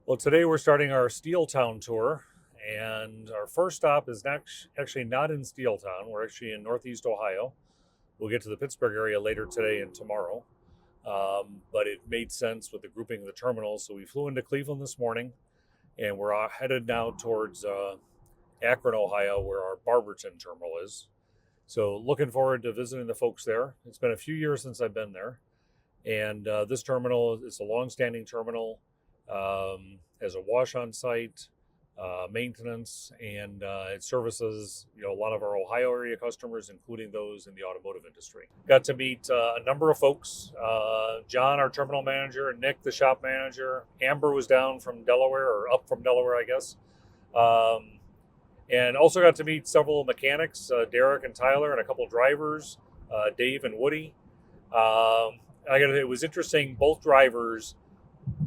Well, today we're starting our Steeltown tour, and our first stop is actually not in Steeltown. We're actually in Northeast Ohio. We'll get to the Pittsburgh area later today and tomorrow, but it made sense with the grouping of the terminals. So we flew into Cleveland this morning, and we're headed now towards Akron, Ohio, where our Barberton terminal is. So looking forward to visiting the folks there. It's been a few years since I've been there, and this terminal is a long-standing terminal. Has a wash on site, maintenance, and it services a lot of our Ohio area customers, including those in the automotive industry. Got to meet a number of folks. John, our terminal manager, Nick, the shop manager. Amber was down from Delaware, or up from Delaware, I guess. And also got to meet several mechanics, Derek and Tyler, and a couple drivers, Dave and Woody. It was interesting. Both drivers,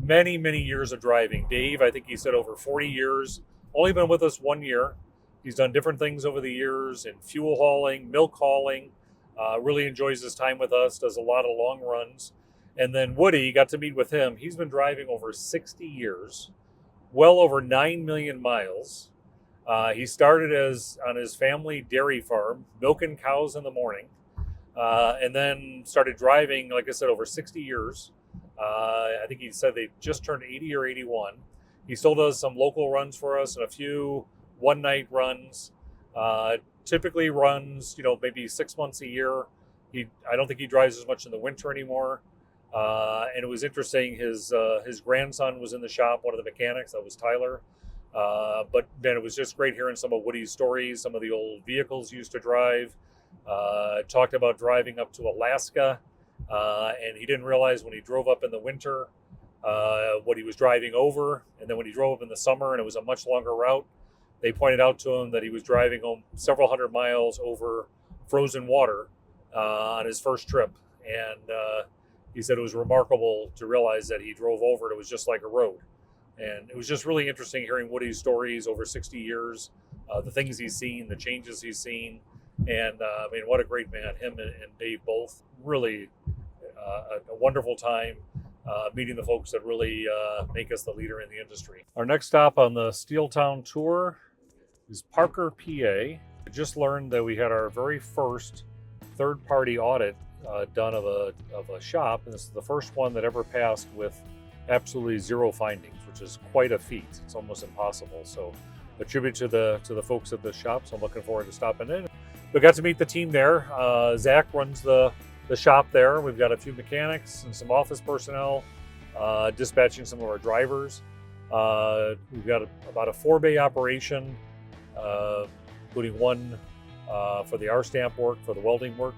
many years of driving. Dave, I think he said over 40 years, only been with us 1 year. He's done different things over the years in fuel hauling, milk hauling, really enjoys his time with us, does a lot of long runs. And then Woody, got to meet with him. He's been driving over 60 years, well over 9 million miles. He started on his family dairy farm, milking cows in the morning, and then started driving, like I said, over 60 years. I think he said they just turned 80 or 81. He still does some local runs for us and a few one-night runs. Typically runs, maybe 6 months a year. I don't think he drives as much in the winter anymore. And it was interesting. His grandson was in the shop, one of the mechanics. That was Tyler. But then it was just great hearing some of Woody's stories, some of the old vehicles he used to drive. Talked about driving up to Alaska. And he didn't realize when he drove up in the winter what he was driving over. And then when he drove up in the summer and it was a much longer route, they pointed out to him that he was driving several hundred miles over frozen water on his first trip. And he said it was remarkable to realize that he drove over it. It was just like a road. And it was just really interesting hearing Woody's stories over 60 years, the things he's seen, the changes he's seen. And what a great man. Him and Dave both. Really a wonderful time meeting the folks that really make us the leader in the industry. Our next stop on the Steeltown tour is Parker, PA. I just learned that we had our very first third-party audit done of a shop, and this is the first one that ever passed with absolutely zero findings, which is quite a feat. It's almost impossible. So, a tribute to the folks at the shop. So I'm looking forward to stopping in. We got to meet the team there. Zach runs the shop there. We've got a few mechanics and some office personnel dispatching some of our drivers. We've got about a 4-bay operation, including one for the R-stamp work, for the welding work.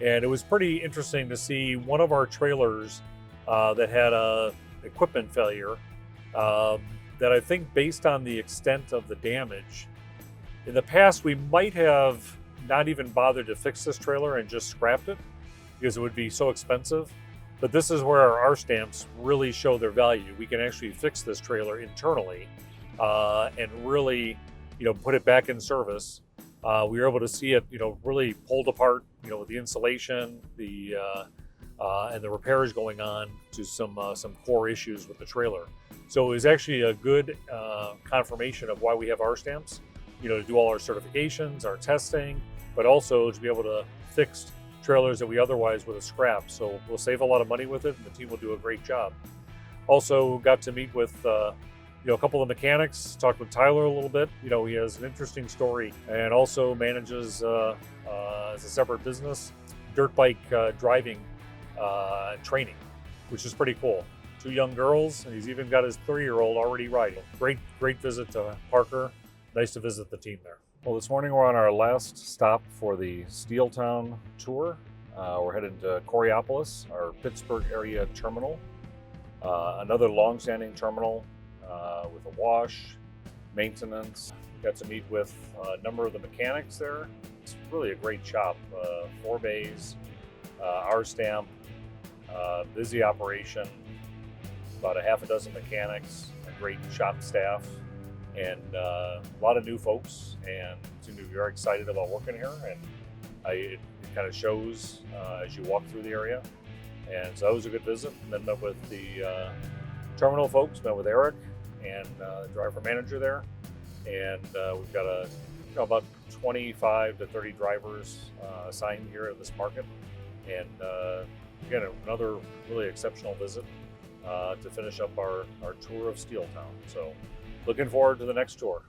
And it was pretty interesting to see one of our trailers that had a equipment failure that I think, based on the extent of the damage, in the past we might have not even bothered to fix this trailer and just scrapped it because it would be so expensive. But this is where our R-stamps really show their value. We can actually fix this trailer internally and really, put it back in service. We were able to see it, really pulled apart, with the insulation, and the repairs going on to some core issues with the trailer. So it was actually a good confirmation of why we have R-stamps, to do all our certifications, our testing, but also to be able to fix trailers that we otherwise would have scrapped. So we'll save a lot of money with it, and the team will do a great job. Also got to meet with a couple of mechanics, talked with Tyler a little bit. He has an interesting story and also manages as a separate business, dirt bike driving training, which is pretty cool. 2 young girls, and he's even got his 3-year-old already riding. Great visit to Parker. Nice to visit the team there. Well, this morning we're on our last stop for the Steeltown tour. We're headed to Coraopolis, our Pittsburgh area terminal. Another long-standing terminal with a wash, maintenance. Got to meet with a number of the mechanics there. It's really a great shop. 4 bays, R-stamp, busy operation, about a half a dozen mechanics, a great shop staff, and a lot of new folks, and seem to be very excited about working here. And it kind of shows as you walk through the area. And so that was a good visit. And then met with the terminal folks, met with Eric and driver manager there, and we've got about 25 to 30 drivers assigned here at this market, and again, another really exceptional visit to finish up our tour of Steeltown. So looking forward to the next tour.